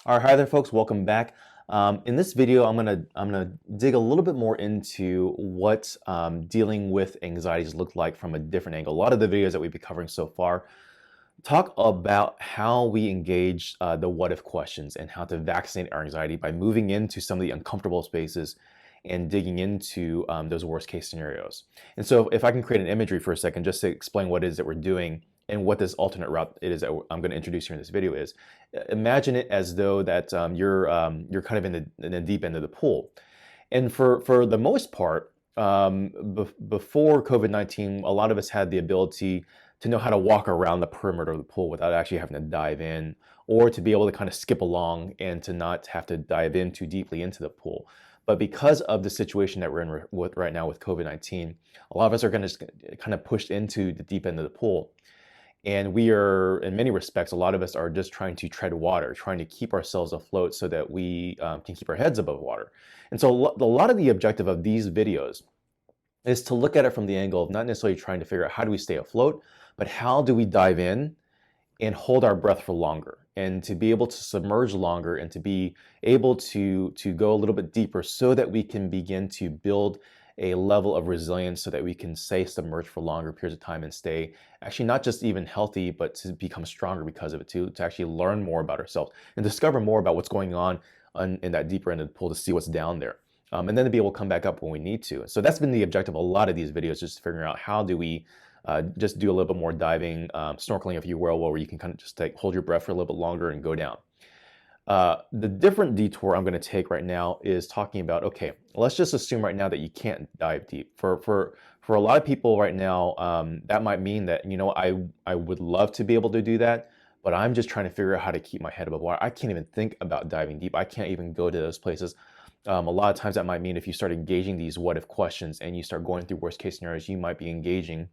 All right, hi there, folks. Welcome back. In this video, I'm gonna dig a little bit more into what dealing with anxieties look like from a different angle. A lot of the videos that we've been covering so far talk about how we engage the what if questions and how to vaccinate our anxiety by moving into some of the uncomfortable spaces and digging into those worst case scenarios. And so if I can create an imagery for a second, just to explain what it is that we're doing and what this alternate route it is that I'm going to introduce here in this video is, imagine it as though that you're kind of in the deep end of the pool. And for the most part, before COVID-19, a lot of us had the ability to know how to walk around the perimeter of the pool without actually having to dive in, or to be able to kind of skip along and to not have to dive in too deeply into the pool. But because of the situation that we're in with right now with COVID-19, a lot of us are going to kind of pushed into the deep end of the pool. And we are, in many respects, a lot of us are just trying to tread water, trying to keep ourselves afloat so that we can keep our heads above water. And so a lot of the objective of these videos is to look at it from the angle of not necessarily trying to figure out how do we stay afloat, but how do we dive in and hold our breath for longer, and to be able to submerge longer, and to be able to go a little bit deeper so that we can begin to build a level of resilience so that we can stay submerged for longer periods of time and stay actually not just even healthy, but to become stronger because of it, to actually learn more about ourselves and discover more about what's going on in that deeper end of the pool, to see what's down there. And then to be able to come back up when we need to. So that's been the objective of a lot of these videos, just figuring out how do we just do a little bit more diving, snorkeling, if you will, where you can kind of just hold your breath for a little bit longer and go down. The different detour I'm going to take right now is talking about, okay, let's just assume right now that you can't dive deep. For a lot of people right now, that might mean that, I would love to be able to do that, but I'm just trying to figure out how to keep my head above water. I can't even think about diving deep. I can't even go to those places. A lot of times that might mean if you start engaging these what if questions and you start going through worst case scenarios, you might be engaging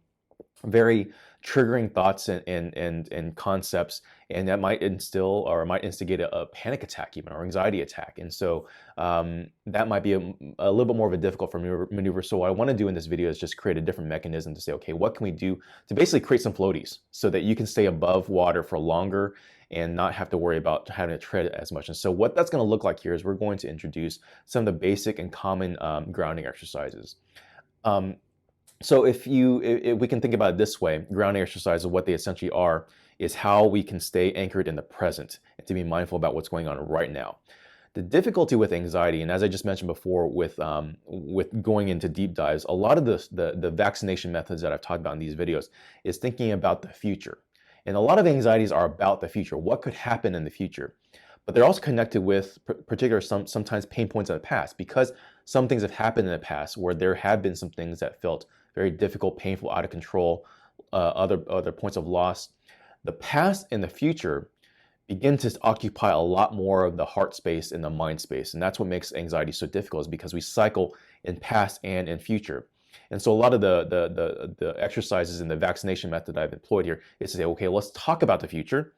very triggering thoughts and concepts, and that might instill or might instigate a panic attack even, or anxiety attack. And so that might be a little bit more of a difficult for maneuver. So what I want to do in this video is just create a different mechanism to say, okay, what can we do to basically create some floaties so that you can stay above water for longer and not have to worry about having to tread as much. And so what that's going to look like here is we're going to introduce some of the basic and common grounding exercises. So if we can think about it this way, grounding exercises, what they essentially are, is how we can stay anchored in the present and to be mindful about what's going on right now. The difficulty with anxiety, and as I just mentioned before, with going into deep dives, a lot of the vaccination methods that I've talked about in these videos is thinking about the future. And a lot of anxieties are about the future, what could happen in the future. But they're also connected with particular sometimes pain points in the past, because some things have happened in the past where there have been some things that felt very difficult, painful, out of control, other points of loss. The past and the future begin to occupy a lot more of the heart space and the mind space. And that's what makes anxiety so difficult, is because we cycle in past and in future. And so a lot of the exercises and the vaccination method I've employed here is to say, okay, let's talk about the future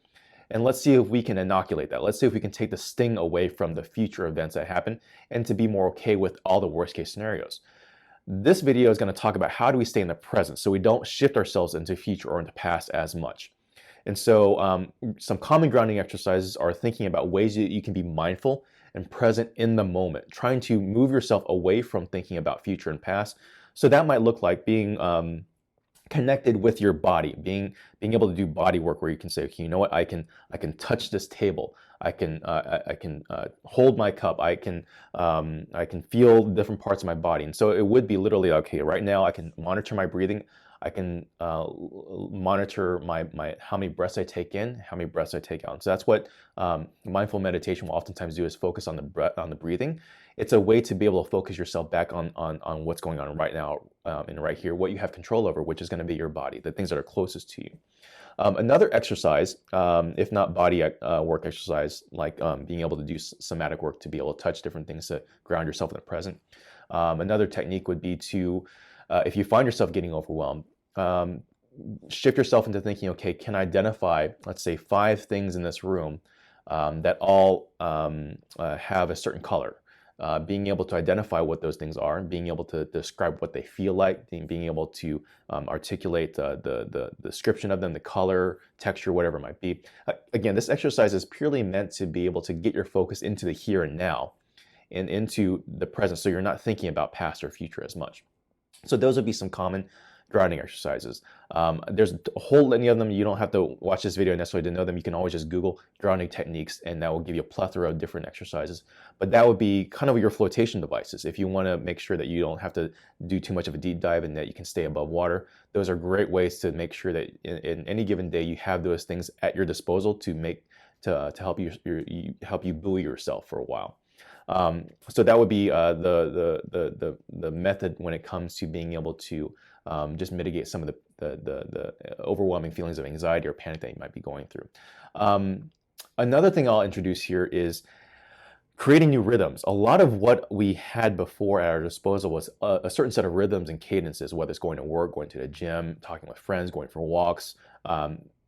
and let's see if we can inoculate that. Let's see if we can take the sting away from the future events that happen and to be more okay with all the worst case scenarios. This video is going to talk about how do we stay in the present so we don't shift ourselves into future or into past as much. And so some common grounding exercises are thinking about ways that you can be mindful and present in the moment, trying to move yourself away from thinking about future and past. So that might look like being connected with your body, being able to do body work where you can say, okay, you know what, I can touch this table, I can hold my cup, I can feel different parts of my body. And so it would be literally, okay, right now I can monitor my breathing, I can monitor my how many breaths I take in, how many breaths I take out. And so that's what mindful meditation will oftentimes do, is focus on the breathing. It's a way to be able to focus yourself back on what's going on right now and right here, what you have control over, which is going to be your body, the things that are closest to you. Another exercise, if not body work exercise, like being able to do somatic work to be able to touch different things to ground yourself in the present. Another technique would be to, if you find yourself getting overwhelmed, shift yourself into thinking, okay, can I identify, let's say, 5 things in this room that all have a certain color? being able to identify what those things are, being able to describe what they feel like, being able to articulate the description of them, the color, texture, whatever it might be. Again, this exercise is purely meant to be able to get your focus into the here and now and into the present, so you're not thinking about past or future as much. So those would be some common grounding exercises. There's a whole litany of them. You don't have to watch this video necessarily to know them. You can always just Google grounding techniques, and that will give you a plethora of different exercises. But that would be kind of your flotation devices. If you want to make sure that you don't have to do too much of a deep dive and that you can stay above water, those are great ways to make sure that in any given day you have those things at your disposal to help you buoy yourself for a while. So that would be the method when it comes to being able to just mitigate some of the overwhelming feelings of anxiety or panic that you might be going through. Another thing I'll introduce here is creating new rhythms. A lot of what we had before at our disposal was a certain set of rhythms and cadences, whether it's going to work, going to the gym, talking with friends, going for walks.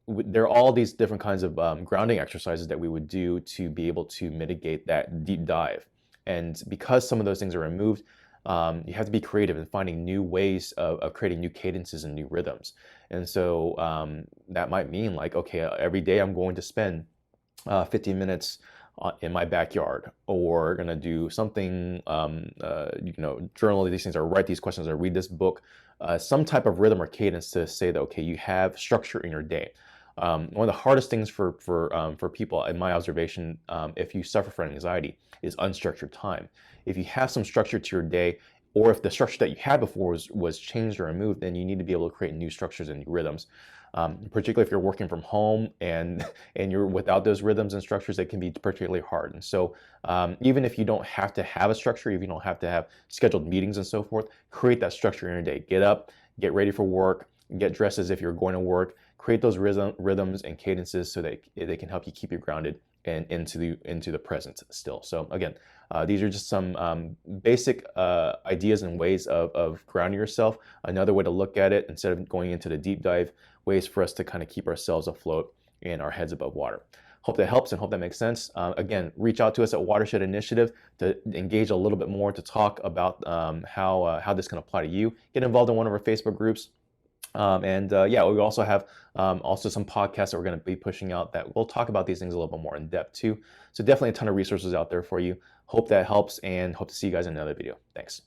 There are all these different kinds of grounding exercises that we would do to be able to mitigate that deep dive. And because some of those things are removed, you have to be creative in finding new ways of creating new cadences and new rhythms. And so that might mean like, okay, every day I'm going to spend 15 minutes in my backyard, or going to do something, journal these things, or write these questions, or read this book, some type of rhythm or cadence to say that, okay, you have structure in your day. One of the hardest things for people, in my observation, if you suffer from anxiety, is unstructured time. If you have some structure to your day, or if the structure that you had before was changed or removed, then you need to be able to create new structures and new rhythms. Particularly if you're working from home and you're without those rhythms and structures, it can be particularly hard. And so even if you don't have to have a structure, if you don't have to have scheduled meetings and so forth, create that structure in your day. Get up, get ready for work, get dressed as if you're going to work, create those rhythms and cadences so that they can help you keep you grounded and into the present still. So again, these are just some basic ideas and ways of grounding yourself. Another way to look at it, instead of going into the deep dive, ways for us to kind of keep ourselves afloat and our heads above water. Hope that helps and hope that makes sense. Again, reach out to us at Watershed Initiative to engage a little bit more, to talk about how this can apply to you. Get involved in one of our Facebook groups. Yeah, we also have also some podcasts that we're going to be pushing out that will talk about these things a little bit more in depth too. So definitely a ton of resources out there for you. Hope that helps, and hope to see you guys in another video. Thanks.